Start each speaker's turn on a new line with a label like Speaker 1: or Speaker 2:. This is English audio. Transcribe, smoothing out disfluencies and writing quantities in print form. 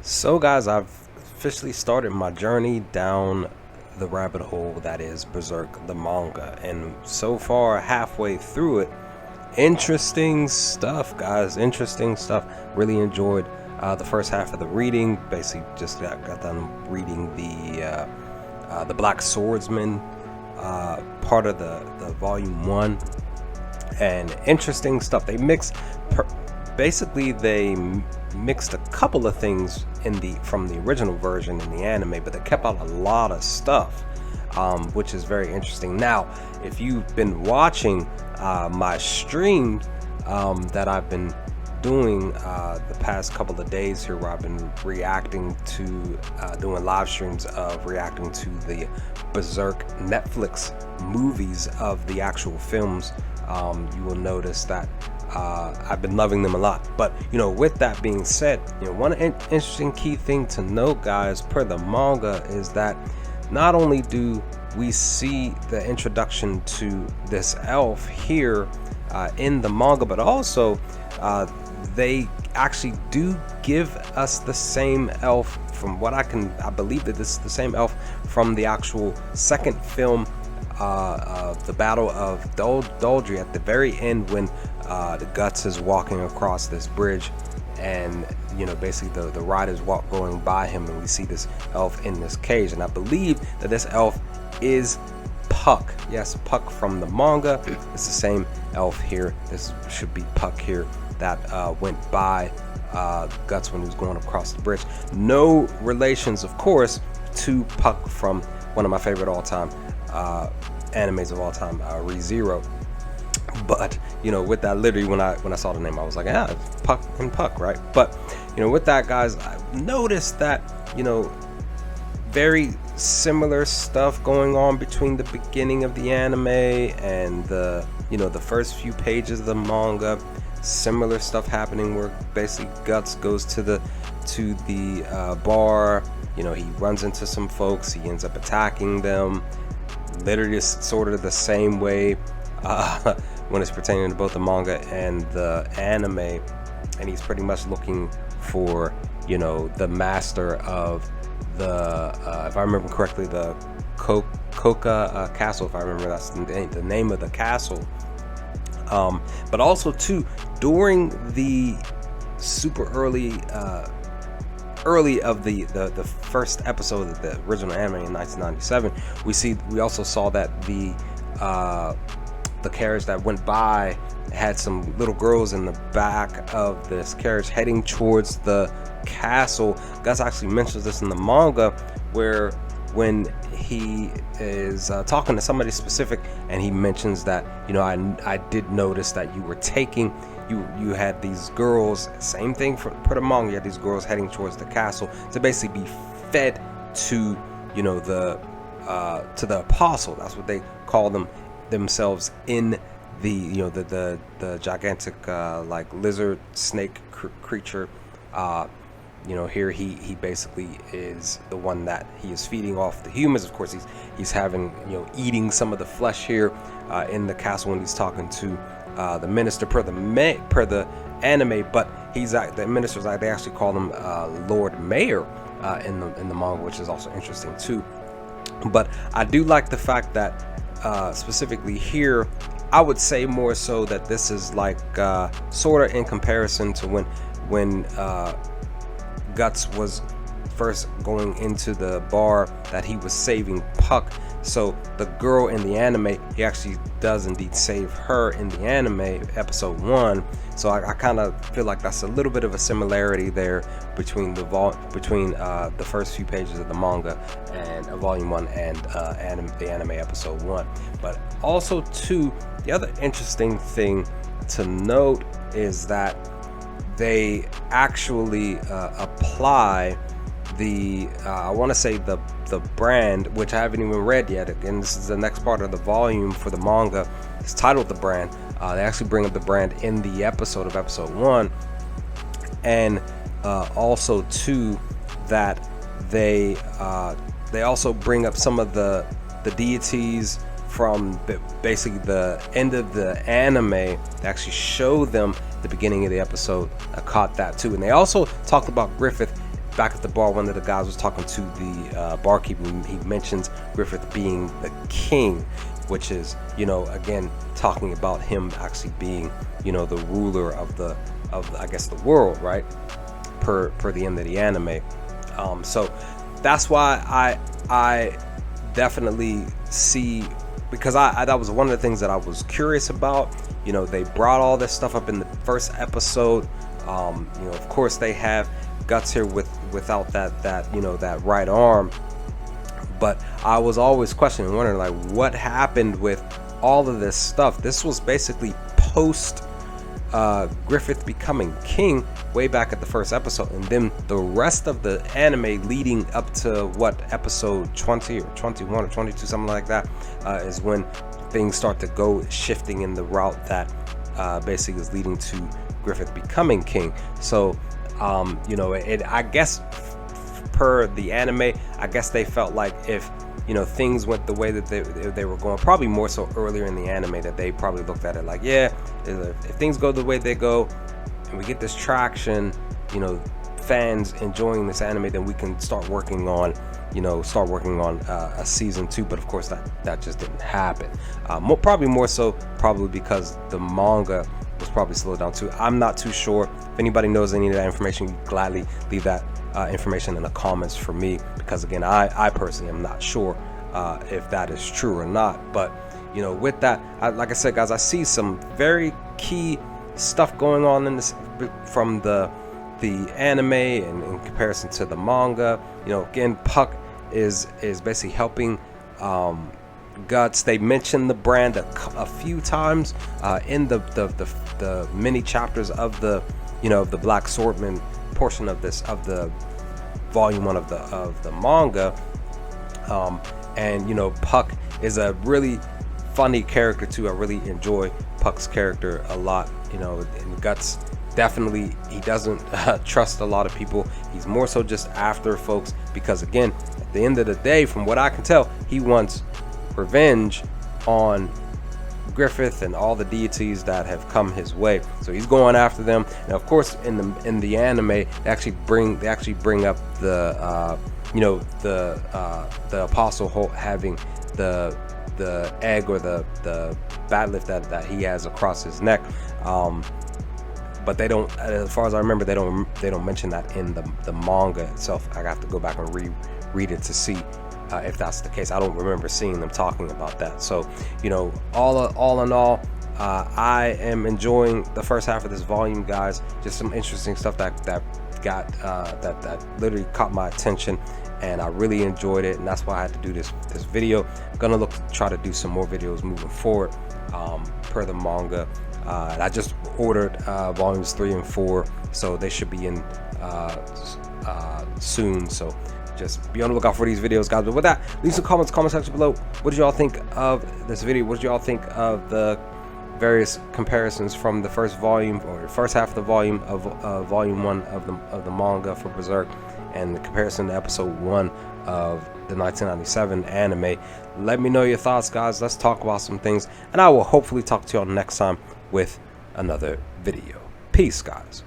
Speaker 1: So, guys, I've officially started my journey down the rabbit hole that is Berserk, the manga, and so far, halfway through it, interesting stuff, guys. Interesting stuff. Really enjoyed the first half of the reading. Basically, just got done reading the Black Swordsman part of the volume one, and interesting stuff. They mixed. Basically, they mixed a couple of things from the original version in the anime, but they kept out a lot of stuff, which is very interesting. Now, if you've been watching my stream that I've been doing the past couple of days here, where I've been reacting to doing live streams of reacting to the Berserk Netflix movies of the actual films, you will notice that I've been loving them a lot. But with that being said, one interesting key thing to note, guys, per the manga, is that not only do we see the introduction to this elf here in the manga, but also they actually do give us the same elf. From what I believe that this is the same elf from the actual second film, the Battle of Doldry, at the very end, when the Guts is walking across this bridge, and basically the riders going by him, and we see this elf in this cage. And I believe that this elf is Puck. Yes, Puck from the manga. It's the same elf here. This should be Puck here that went by Guts when he was going across the bridge. No relations, of course, to Puck from one of my favorite all-time animes of all time, Re:Zero. But with that, literally when I saw the name, I was like, it's Puck and Puck, right? But with that, guys, I noticed that very similar stuff going on between the beginning of the anime and the first few pages of the manga. Similar stuff happening where basically Guts goes to the bar. He runs into some folks. He ends up attacking them. Literally sort of the same way when it's pertaining to both the manga and the anime, and he's pretty much looking for the master of the if I remember correctly, the Koka castle, if I remember that's the name of the castle. But also too, during the super early of the first episode of the original anime in 1997, we also saw that the carriage that went by had some little girls in the back of this carriage heading towards the castle. Gus actually mentions this in the manga, where when he is talking to somebody specific, and he mentions that I did notice that you were taking you had these girls, same thing per the manga, you had these girls heading towards the castle to basically be fed to the apostle. That's what they call themselves in the gigantic like lizard snake creature. Here he basically is the one that he is feeding off the humans. Of course, he's having eating some of the flesh here in the castle when he's talking to the minister per the anime. But the ministers, they actually call him Lord Mayor in the manga, which is also interesting too. But I do like the fact that specifically here, I would say more so that this is like sort of in comparison to when Guts was first going into the bar that he was saving Puck. So the girl in the anime, he actually does indeed save her in the anime episode 1. So I kind of feel like that's a little bit of a similarity there between the first few pages of the manga and volume 1 and the anime episode 1. But also too, the other interesting thing to note is that they actually apply the I want to say the brand, which I haven't even read yet. Again, this is the next part of the volume for the manga. It's titled The Brand. They actually bring up the brand in the episode of episode 1, and also too that they also bring up some of the deities from basically the end of the anime. They actually show them at the beginning of the episode. I caught that too, and they also talked about Griffith back at the bar, one of the guys was talking to the barkeeper. He mentions Griffith being the king, which is, you know, again talking about him actually being, you know, the ruler of I guess the world, right? Per the end of the anime. So that's why I definitely see, because I that was one of the things that I was curious about. You know, they brought all this stuff up in the first episode. You know, of course they have Guts here without that you know, that right arm, but I was always questioning, wondering like what happened with all of this stuff. This was basically post Griffith becoming king way back at the first episode, and then the rest of the anime leading up to what, episode 20 or 21 or 22, something like that, is when things start to go shifting in the route that basically is leading to Griffith becoming king. So you know, I guess per the anime, I guess they felt like if, you know, things went the way that they were going, probably more so earlier in the anime, that they probably looked at it like, yeah, if things go the way they go and we get this traction, you know, fans enjoying this anime, then we can start working on, you know, a season 2. But of course that just didn't happen. Probably more so because the manga was probably slowed down too. I'm not too sure. If anybody knows any of that information, you gladly leave that information in the comments for me, because again, I personally am not sure if that is true or not. But you know, with that, like I said, guys, I see some very key stuff going on in this from the anime and in comparison to the manga. You know, again, Puck is basically helping Guts. They mentioned the brand a few times in the mini chapters of the, you know, the Black Swordsman portion of the volume 1 of the manga. And you know, Puck is a really funny character too. I really enjoy Puck's character a lot. You know, and Guts, definitely, he doesn't trust a lot of people. He's more so just after folks because, again, at the end of the day, from what I can tell, he wants revenge on Griffith and all the deities that have come his way. So he's going after them. Now, of course, in the anime, they actually bring up the you know, the apostle having the egg or the bat lift that he has across his neck. But they don't, as far as I remember, they don't mention that in the manga itself. I have to go back and read it to see if that's the case. I don't remember seeing them talking about that. So, you know, all in all, I am enjoying the first half of this volume, guys. Just some interesting stuff that literally caught my attention, and I really enjoyed it, and that's why I had to do this video. I'm gonna look to try to do some more videos moving forward, per the manga. And I just ordered volumes 3 and 4, so they should be in soon. So just be on the lookout for these videos, guys. But with that, leave some comments, comment section below. What did y'all think of this video? What did y'all think of the various comparisons from the first volume, or the first half of the volume of volume 1 of the manga for Berserk, and the comparison to episode 1 of the 1997 anime? Let me know your thoughts, guys. Let's talk about some things, and I will hopefully talk to y'all next time with another video. Peace, guys.